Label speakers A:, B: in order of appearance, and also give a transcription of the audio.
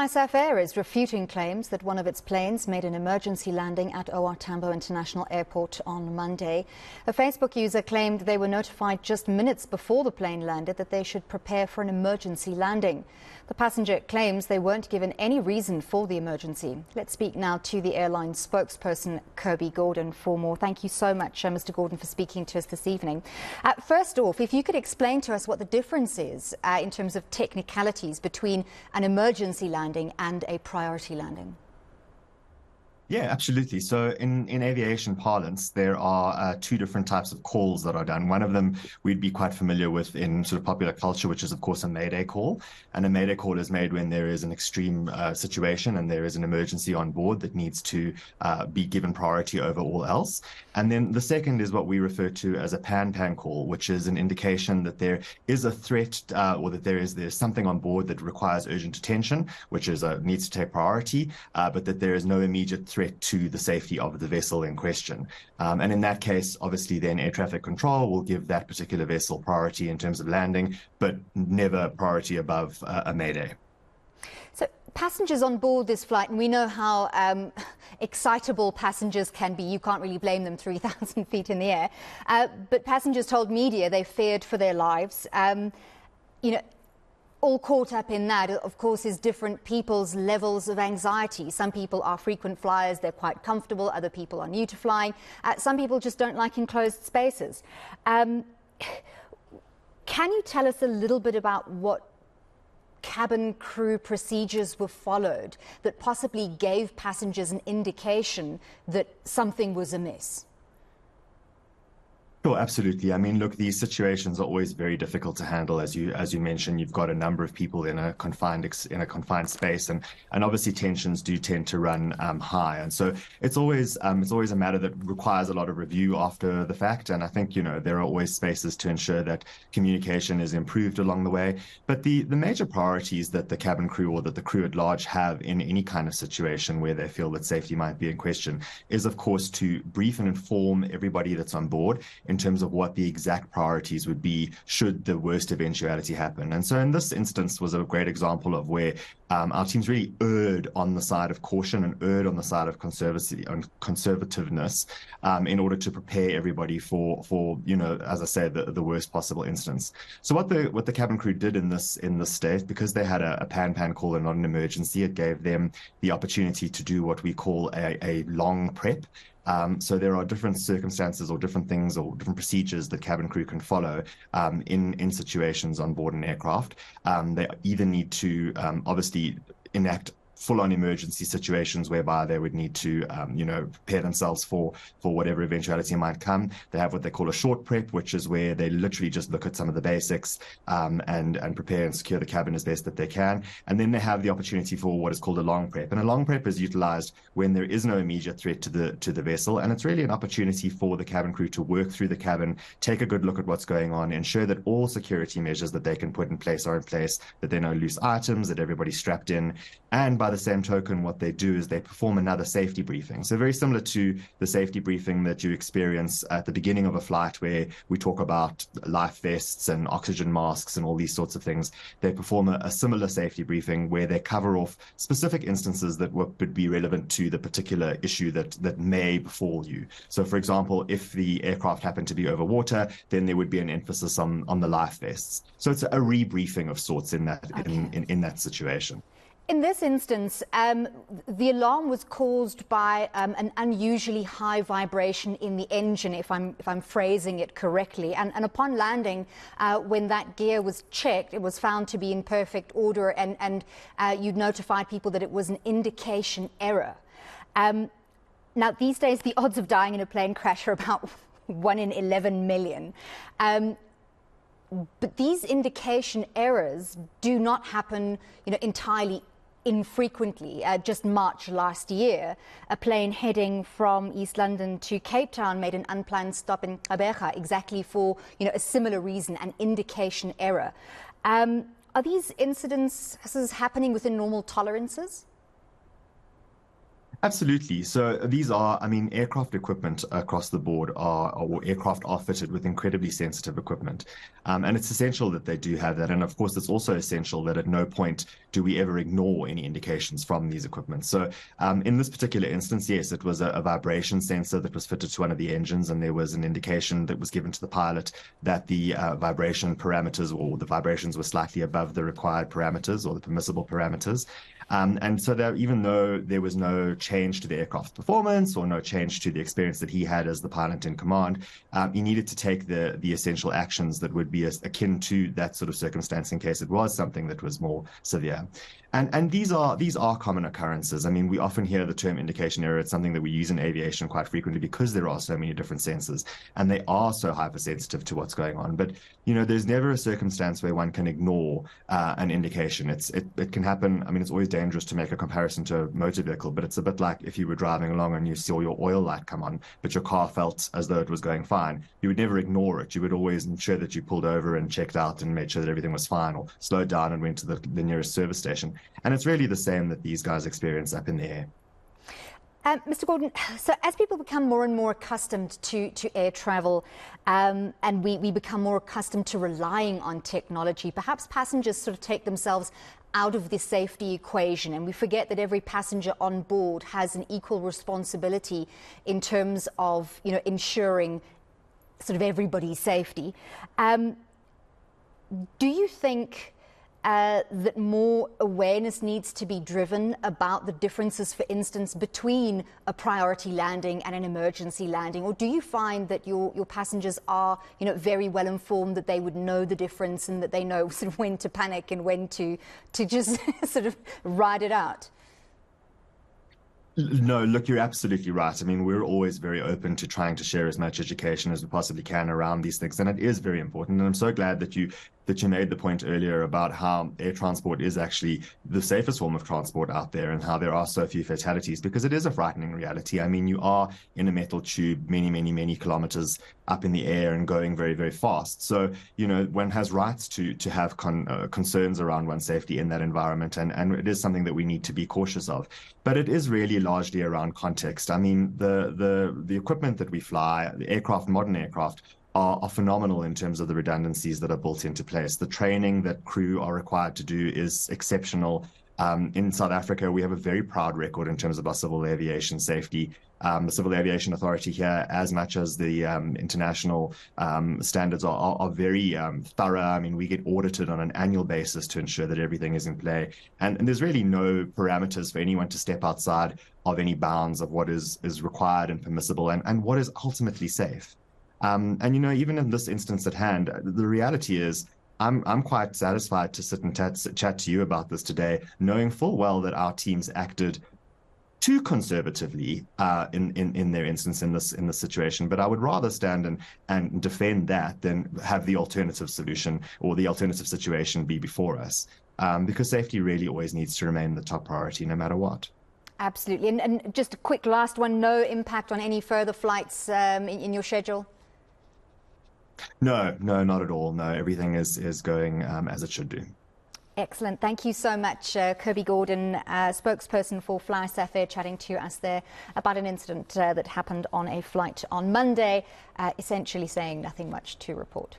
A: FlySafair is refuting claims that one of its planes made an emergency landing at OR Tambo International Airport on Monday. A Facebook user claimed they were notified just minutes before the plane landed that they should prepare for an emergency landing. The passenger claims they weren't given any reason for the emergency. Let's speak now to the airline spokesperson, Kirby Gordon, for more. Thank you so much, Mr. Gordon, for speaking to us this evening. First off, if you could explain to us what the difference is in terms of technicalities between an emergency landing and a priority landing.
B: Yeah, absolutely. So in aviation parlance, there are two different types of calls that are done. One of them we'd be quite familiar with in sort of popular culture, which is, of course, a mayday call. And a mayday call is made when there is an extreme situation and there is an emergency on board that needs to be given priority over all else. And then the second is what we refer to as a pan call, which is an indication that there is a threat or that there's something on board that requires urgent attention, which is needs to take priority, but that there is no immediate threat to the safety of the vessel in question. And in that case, obviously, then air traffic control will give that particular vessel priority in terms of landing, but never priority above a mayday.
A: So passengers on board this flight, and we know how excitable passengers can be. You can't really blame them 3,000 feet in the air. But passengers told media they feared for their lives. All caught up in that, of course, is different people's levels of anxiety. Some people are frequent flyers, they're quite comfortable. Other people are new to flying. Some people just don't like enclosed spaces. Can you tell us a little bit about what cabin crew procedures were followed that possibly gave passengers an indication that something was amiss?
B: Sure, absolutely. I mean, look, these situations are always very difficult to handle. As you mentioned, you've got a number of people in a confined space, and obviously tensions do tend to run high. And so it's always a matter that requires a lot of review after the fact. And I think, there are always spaces to ensure that communication is improved along the way. But the major priorities that the cabin crew or that the crew at large have in any kind of situation where they feel that safety might be in question is, of course, to brief and inform everybody that's on board in terms of what the exact priorities would be should the worst eventuality happen. And so in this instance was a great example of where our teams really erred on the side of caution and erred on the side of conservativeness in order to prepare everybody for as I said, the worst possible instance. So what the cabin crew did in this state, because they had a pan call and not an emergency, it gave them the opportunity to do what we call a long prep. So there are different circumstances or different things or different procedures that cabin crew can follow in situations on board an aircraft. They either need to obviously enact full-on emergency situations whereby they would need to, prepare themselves for whatever eventuality might come. They have what they call a short prep, which is where they literally just look at some of the basics and prepare and secure the cabin as best that they can. And then they have the opportunity for what is called a long prep. And a long prep is utilized when there is no immediate threat to the vessel. And it's really an opportunity for the cabin crew to work through the cabin, take a good look at what's going on, ensure that all security measures that they can put in place are in place, that there are no loose items, that everybody's strapped in. And by the same token, what they do is they perform another safety briefing. So very similar to the safety briefing that you experience at the beginning of a flight where we talk about life vests and oxygen masks and all these sorts of things. They perform a similar safety briefing where they cover off specific instances that would be relevant to the particular issue that may befall you. So, for example, if the aircraft happened to be over water, then there would be an emphasis on the life vests. So it's a rebriefing of sorts in that in that situation.
A: In this instance, the alarm was caused by an unusually high vibration in the engine, if I'm phrasing it correctly. And upon landing, when that gear was checked, it was found to be in perfect order, and you'd notified people that it was an indication error. Now, these days, the odds of dying in a plane crash are about 1 in 11 million. But these indication errors do not happen, entirely infrequently. Just March last year, a plane heading from East London to Cape Town made an unplanned stop in Gqeberha exactly for a similar reason, an indication error. Are these incidences happening within normal tolerances?
B: Absolutely. So these are, I mean, aircraft equipment across the board or aircraft are fitted with incredibly sensitive equipment. And it's essential that they do have that. And of course, it's also essential that at no point do we ever ignore any indications from these equipment. So in this particular instance, yes, it was a vibration sensor that was fitted to one of the engines, and there was an indication that was given to the pilot that the vibration parameters or the vibrations were slightly above the required parameters or the permissible parameters. And so that even though there was no change to the aircraft's performance or no change to the experience that he had as the pilot in command, he needed to take the essential actions that would be akin to that sort of circumstance in case it was something that was more severe. And these are common occurrences. I mean, we often hear the term indication error. It's something that we use in aviation quite frequently because there are so many different sensors and they are so hypersensitive to what's going on. But, there's never a circumstance where one can ignore an indication. It can happen. I mean, it's always dangerous to make a comparison to a motor vehicle, but it's a bit like if you were driving along and you saw your oil light come on, but your car felt as though it was going fine. You would never ignore it. You would always ensure that you pulled over and checked out and made sure that everything was fine, or slowed down and went to the nearest service station. And it's really the same that these guys experience up in the air.
A: Mr. Gordon, so as people become more and more accustomed to air travel and we become more accustomed to relying on technology, perhaps passengers sort of take themselves out of the safety equation and we forget that every passenger on board has an equal responsibility in terms of, ensuring sort of everybody's safety. Do you think that more awareness needs to be driven about the differences, for instance, between a priority landing and an emergency landing? Or do you find that your passengers are, very well informed, that they would know the difference and that they know sort of when to panic and when to just sort of ride it out?
B: No, look, you're absolutely right. I mean, we're always very open to trying to share as much education as we possibly can around these things, and it is very important. And I'm so glad that you made the point earlier about how air transport is actually the safest form of transport out there and how there are so few fatalities, because it is a frightening reality. I mean, you are in a metal tube many, many, many kilometers up in the air and going very, very fast. So, one has rights to have concerns around one's safety in that environment, and it is something that we need to be cautious of. But it is really largely around context. I mean, the equipment that we fly, the aircraft, modern aircraft, are phenomenal in terms of the redundancies that are built into place. The training that crew are required to do is exceptional. In South Africa, we have a very proud record in terms of our civil aviation safety. The Civil Aviation Authority here, as much as the international standards are very thorough. I mean, we get audited on an annual basis to ensure that everything is in play. And there's really no parameters for anyone to step outside of any bounds of what is required and permissible and what is ultimately safe. And, even in this instance at hand, the reality is I'm quite satisfied to sit and chat to you about this today, knowing full well that our teams acted too conservatively in their instance in this situation. But I would rather stand and defend that than have the alternative solution or the alternative situation be before us, because safety really always needs to remain the top priority no matter what.
A: Absolutely. And just a quick last one, no impact on any further flights in your schedule?
B: No, not at all. No, everything is going as it should do.
A: Excellent. Thank you so much, Kirby Gordon, spokesperson for FlySafair, chatting to us there about an incident that happened on a flight on Monday, essentially saying nothing much to report.